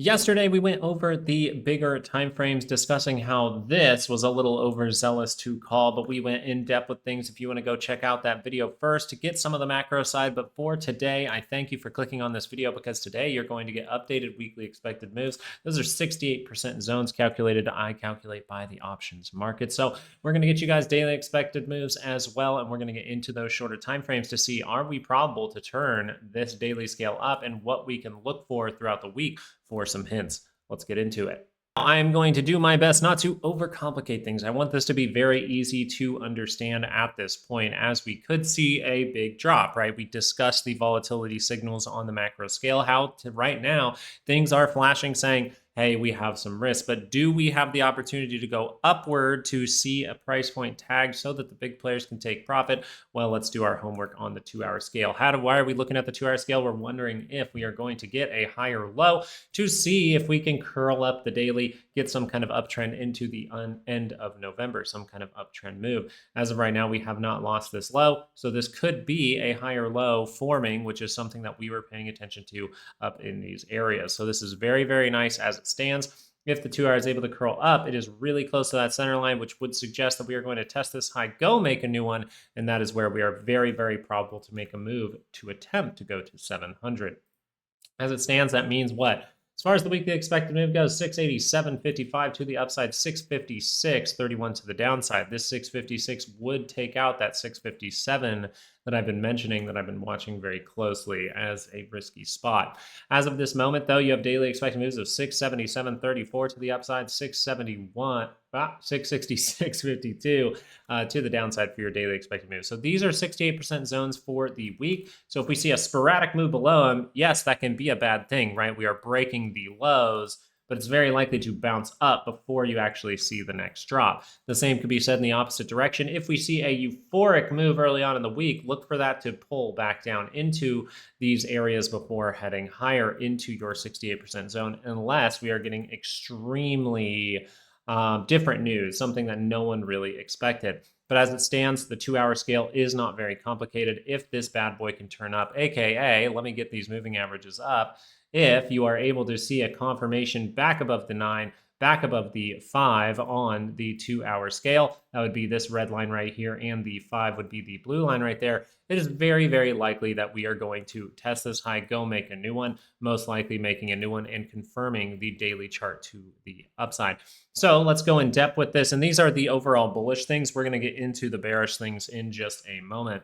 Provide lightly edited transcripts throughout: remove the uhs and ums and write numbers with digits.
Yesterday, we went over the bigger timeframes, discussing how this was a little overzealous to call, but we went in depth with things. If you want to go check out that video first to get some of the macro side. But for today, I thank you for clicking on this video because today you're going to get updated weekly expected moves. Those are 68% zones calculated. I calculate by the options market. So we're going to get you guys daily expected moves as well. And we're going to get into those shorter timeframes to see, are we probable to turn this daily scale up and what we can look for throughout the week for some hints. Let's get into it. I'm going to do my best not to overcomplicate things. I want this to be very easy to understand at this point, as we could see a big drop, right? We discussed the volatility signals on the macro scale, how right now things are flashing saying, hey, we have some risk, but do we have the opportunity to go upward to see a price point tag so that the big players can take profit? Well, let's do our homework on the 2-hour scale. Why are we looking at the 2-hour scale? We're wondering if we are going to get a higher low to see if we can curl up the daily, get some kind of uptrend into the end of November, some kind of uptrend move. As of right now, we have not lost this low, so this could be a higher low forming, which is something that we were paying attention to up in these areas. So this is very, very nice as it stands. If the 2-hour is able to curl up, it is really close to that center line, which would suggest that we are going to test this high, go make a new one, and that is where we are very, very probable to make a move to attempt to go to 700. As it stands, that means what? As far as the weekly expected move goes, 687.55 to the upside, 656.31 to the downside. This 656 would take out that 657 that I've been mentioning, that I've been watching very closely as a risky spot. As of this moment, though, you have daily expected moves of 677.34 to the upside, 666.52 to the downside for your daily expected move. So these are 68% zones for the week. So if we see a sporadic move below them, yes, that can be a bad thing, right? We are breaking the lows, but it's very likely to bounce up before you actually see the next drop. The same could be said in the opposite direction. If we see a euphoric move early on in the week, look for that to pull back down into these areas before heading higher into your 68% zone, unless we are getting extremely different news, something that no one really expected. But as it stands, the 2-hour scale is not very complicated. If this bad boy can turn up, aka, let me get these moving averages up, if you are able to see a confirmation back above the 9, back above the 5 on the 2-hour scale, that would be this red line right here, and the 5 would be the blue line right there. It is very, very likely that we are going to test this high, go make a new one, most likely making a new one and confirming the daily chart to the upside. So let's go in depth with this. And these are the overall bullish things. We're going to get into the bearish things in just a moment,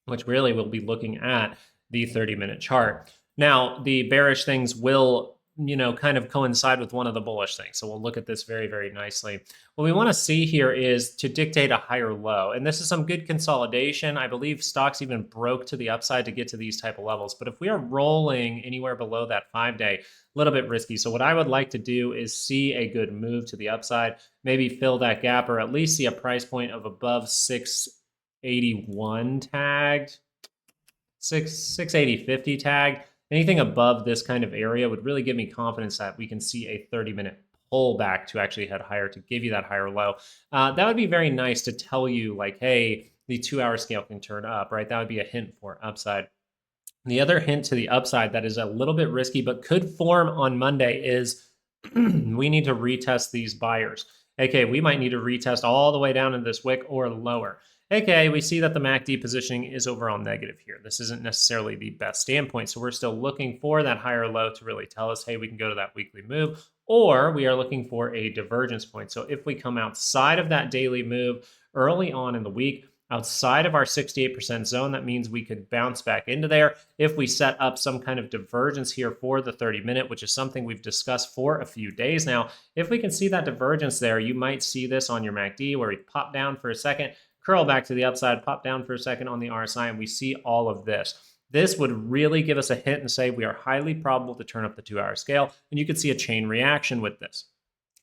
which really will be looking at the 30-minute chart. Now, the bearish things will, kind of coincide with one of the bullish things. So we'll look at this very, very nicely. What we want to see here is to dictate a higher low. And this is some good consolidation. I believe stocks even broke to the upside to get to these type of levels. But if we are rolling anywhere below that 5-day, a little bit risky. So what I would like to do is see a good move to the upside, maybe fill that gap, or at least see a price point of above 681 tagged, 680.50 tagged. Anything above this kind of area would really give me confidence that we can see a 30-minute pullback to actually head higher, to give you that higher low. That would be very nice to tell you, like, hey, the 2-hour scale can turn up, right? That would be a hint for upside. The other hint to the upside that is a little bit risky but could form on Monday is we need to retest these buyers. Okay, we might need to retest all the way down in this wick or lower. Okay, we see that the MACD positioning is overall negative here. This isn't necessarily the best standpoint, so we're still looking for that higher low to really tell us, hey, we can go to that weekly move, or we are looking for a divergence point. So if we come outside of that daily move early on in the week, outside of our 68% zone, that means we could bounce back into there. If we set up some kind of divergence here for the 30-minute, which is something we've discussed for a few days now, if we can see that divergence there, you might see this on your MACD where we pop down for a second, curl back to the upside, pop down for a second on the RSI, and we see all of this. This would really give us a hint and say we are highly probable to turn up the 2-hour scale, and you could see a chain reaction with this.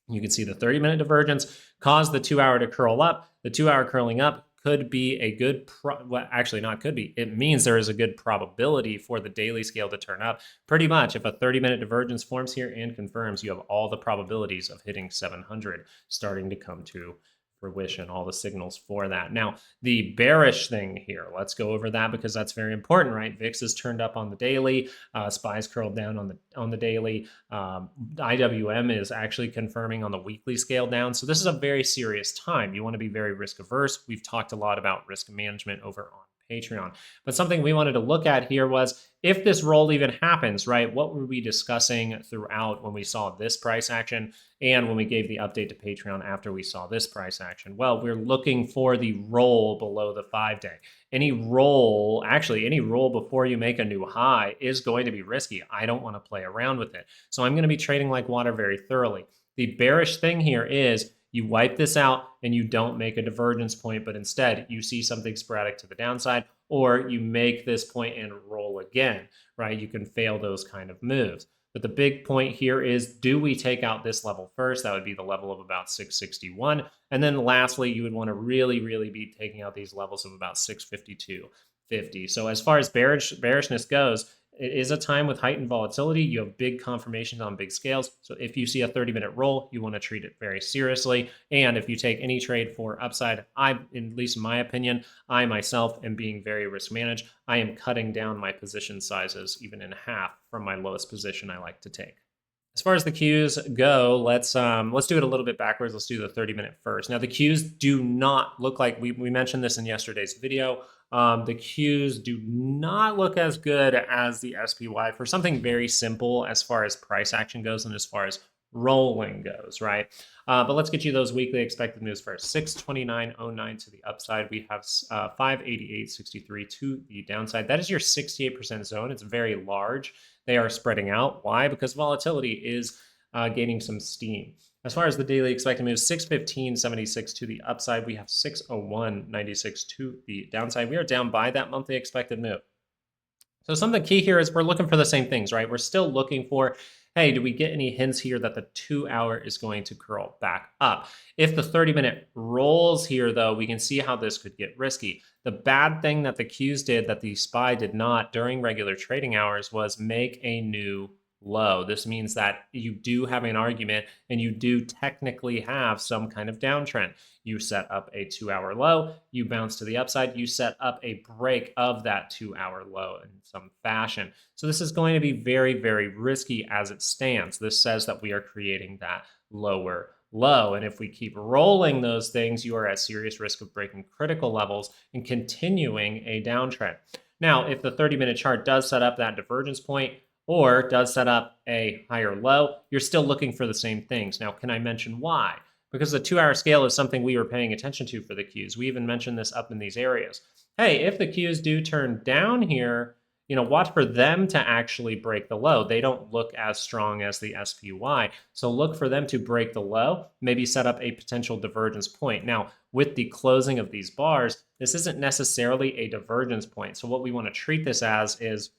You can see the 30-minute divergence cause the 2-hour to curl up. The 2-hour curling up could be a good, well, actually not could be, it means there is a good probability for the daily scale to turn up. Pretty much, if a 30-minute divergence forms here and confirms, you have all the probabilities of hitting 700 starting to come to fruition, all the signals for that. Now, the bearish thing here, let's go over that because that's very important, right? VIX is turned up on the daily, SPY's curled down on the daily. IWM is actually confirming on the weekly scale down. So this is a very serious time. You want to be very risk averse. We've talked a lot about risk management over on Patreon. But something we wanted to look at here was if this roll even happens, right? What were we discussing throughout when we saw this price action and when we gave the update to Patreon after we saw this price action? Well, we're looking for the roll below the 5-day. Any roll before you make a new high is going to be risky. I don't want to play around with it. So I'm going to be trading like water very thoroughly. The bearish thing here is you wipe this out and you don't make a divergence point, but instead you see something sporadic to the downside, or you make this point and roll again, right? You can fail those kind of moves. But the big point here is, do we take out this level first? That would be the level of about 661. And then lastly, you would want to really, really be taking out these levels of about 652.50. So as far as bearishness goes, it is a time with heightened volatility. You have big confirmations on big scales. So if you see a 30-minute roll, you want to treat it very seriously. And if you take any trade for upside, at least in my opinion, I myself am being very risk managed. I am cutting down my position sizes even in half from my lowest position I like to take. As far as the Qs go, let's do it a little bit backwards. Let's do the 30-minute first. Now, the Qs do not look like, we mentioned this in yesterday's video, the Qs do not look as good as the SPY for something very simple as far as price action goes and as far as rolling goes, right? But let's get you those weekly expected moves first. 629.09 to the upside. We have 588.63 to the downside. That is your 68% zone. It's very large. They are spreading out. Why? Because volatility is gaining some steam. As far as the daily expected moves, 615.76 to the upside. We have 601.96 to the downside. We are down by that monthly expected move. So something key here is we're looking for the same things, right? We're still looking for, hey, do we get any hints here that the 2-hour is going to curl back up? If the 30-minute rolls here, though, we can see how this could get risky. The bad thing that the Qs did that the SPY did not during regular trading hours was make a new low. This means that you do have an argument and you do technically have some kind of downtrend. You set up a 2-hour low, you bounce to the upside, you set up a break of that 2-hour low in some fashion. So this is going to be very, very risky as it stands. This says that we are creating that lower low. And if we keep rolling those things, you are at serious risk of breaking critical levels and continuing a downtrend. Now, if the 30-minute chart does set up that divergence point, or does set up a higher low, you're still looking for the same things. Now, can I mention why? Because the 2-hour scale is something we were paying attention to for the Qs. We even mentioned this up in these areas. Hey, if the Qs do turn down here, watch for them to actually break the low. They don't look as strong as the SPY. So look for them to break the low, maybe set up a potential divergence point. Now, with the closing of these bars, this isn't necessarily a divergence point. So what we want to treat this as is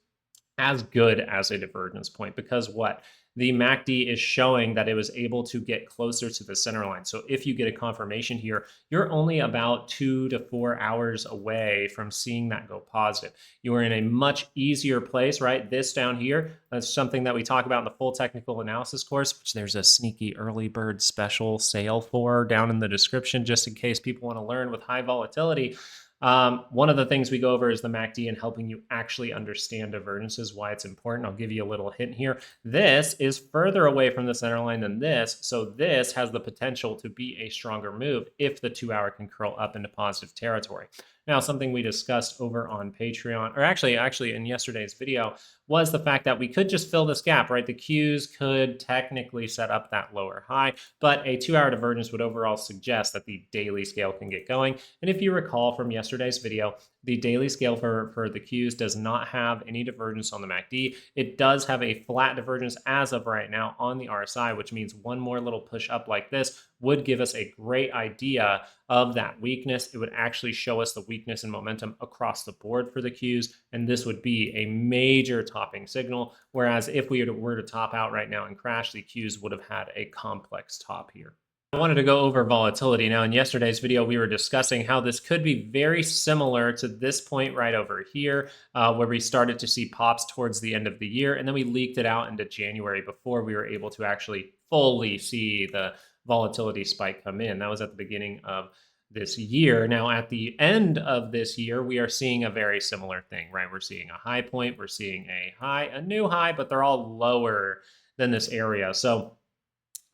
as good as a divergence point, because what? The MACD is showing that it was able to get closer to the center line. So if you get a confirmation here, you're only about 2 to 4 hours away from seeing that go positive. You are in a much easier place, right? This down here, that's something that we talk about in the full technical analysis course, which there's a sneaky early bird special sale for down in the description, just in case people want to learn with high volatility. One of the things we go over is the MACD and helping you actually understand divergences, why it's important. I'll give you a little hint here. This is further away from the center line than this, so this has the potential to be a stronger move if the 2-hour can curl up into positive territory. Now, something we discussed over on Patreon, or actually in yesterday's video, was the fact that we could just fill this gap, right? The Qs could technically set up that lower high, but a 2-hour divergence would overall suggest that the daily scale can get going. And if you recall from yesterday's video, the daily scale for the Qs does not have any divergence on the MACD. It does have a flat divergence as of right now on the RSI, which means one more little push up like this would give us a great idea of that weakness. It would actually show us the weakness and momentum across the board for the Qs, and this would be a major topping signal, whereas if we were to top out right now and crash, the Qs would have had a complex top here. I wanted to go over volatility. Now, in yesterday's video, we were discussing how this could be very similar to this point right over here, where we started to see pops towards the end of the year, and then we leaked it out into January before we were able to actually fully see the volatility spike come in. That was at the beginning of this year. Now, at the end of this year, we are seeing a very similar thing, right? We're seeing a high point, we're seeing a high, a new high, but they're all lower than this area. So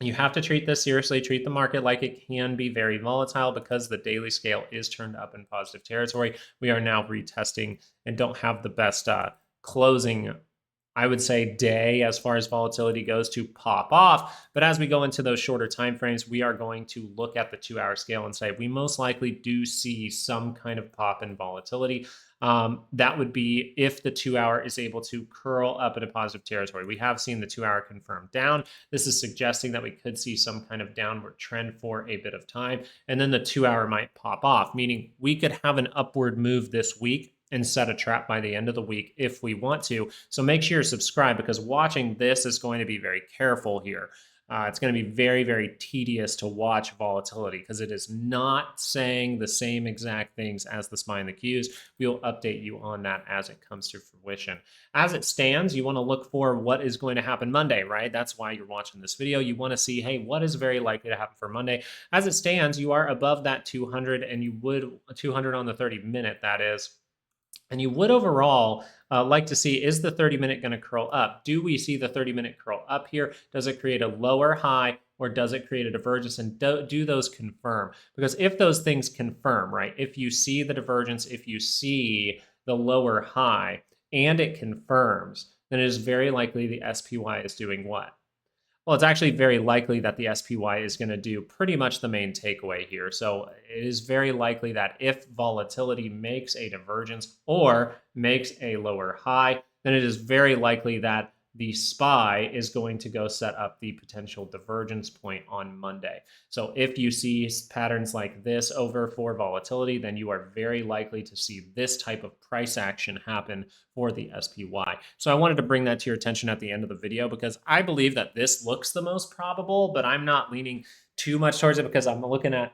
you have to treat this seriously, treat the market like it can be very volatile because the daily scale is turned up in positive territory. We are now retesting and don't have the best closing, I would say, day as far as volatility goes to pop off. But as we go into those shorter time frames, we are going to look at the 2-hour scale and say we most likely do see some kind of pop in volatility. That would be if the 2-hour is able to curl up in a positive territory. We have seen the 2-hour confirm down. This is suggesting that we could see some kind of downward trend for a bit of time, and then the 2-hour might pop off, meaning we could have an upward move this week and set a trap by the end of the week if we want to. So make sure you're subscribed, because watching this is going to be very careful here. It's going to be very, very tedious to watch volatility because it is not saying the same exact things as the SPY and the Qs. We'll update you on that as it comes to fruition. As it stands, you want to look for what is going to happen Monday, right? That's why you're watching this video. You want to see, hey, what is very likely to happen for Monday? As it stands, you are above that 200, and you would 200 on the 30-minute, that is. And you would overall like to see, is the 30-minute going to curl up? Do we see the 30-minute curl up here? Does it create a lower high, or does it create a divergence? And do those confirm? Because if those things confirm, right, if you see the divergence, if you see the lower high, and it confirms, then it is very likely the SPY is doing what? Well, it's actually very likely that the SPY is going to do pretty much the main takeaway here. So it is very likely that if volatility makes a divergence or makes a lower high, then it is very likely that the SPY is going to go set up the potential divergence point on Monday. So if you see patterns like this over for volatility, then you are very likely to see this type of price action happen for the SPY. So I wanted to bring that to your attention at the end of the video, because I believe that this looks the most probable, but I'm not leaning too much towards it because I'm looking at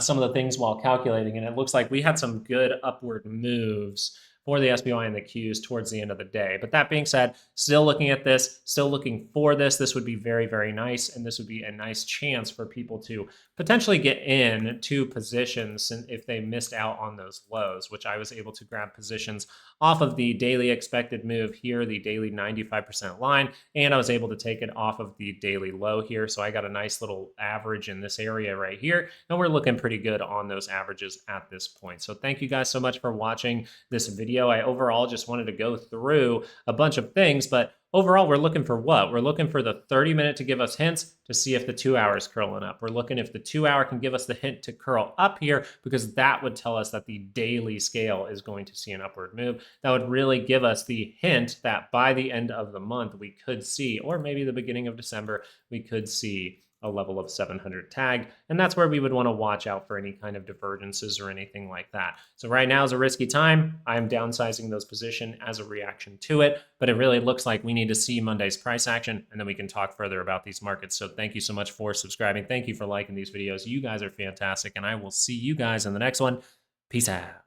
some of the things while calculating, and it looks like we had some good upward moves for the SPY and the Qs towards the end of the day. But that being said, still looking at this, still looking for this. This would be very, very nice, and this would be a nice chance for people to potentially get in to positions if they missed out on those lows, which I was able to grab positions off of the daily expected move here, the daily 95% line, and I was able to take it off of the daily low here. So I got a nice little average in this area right here, and we're looking pretty good on those averages at this point. So thank you guys so much for watching this video. I overall just wanted to go through a bunch of things, but overall, we're looking for what? We're looking for the 30-minute to give us hints to see if the 2-hour is curling up. We're looking if the 2-hour can give us the hint to curl up here, because that would tell us that the daily scale is going to see an upward move. That would really give us the hint that by the end of the month, we could see, or maybe the beginning of December, we could see a level of 700 tag, and that's where we would want to watch out for any kind of divergences or anything like that. So right now is a risky time. I'm downsizing those position as a reaction to it, but it really looks like we need to see Monday's price action, and then we can talk further about these markets. So thank you so much for subscribing. Thank you for liking these videos. You guys are fantastic, and I will see you guys in the next one. Peace out.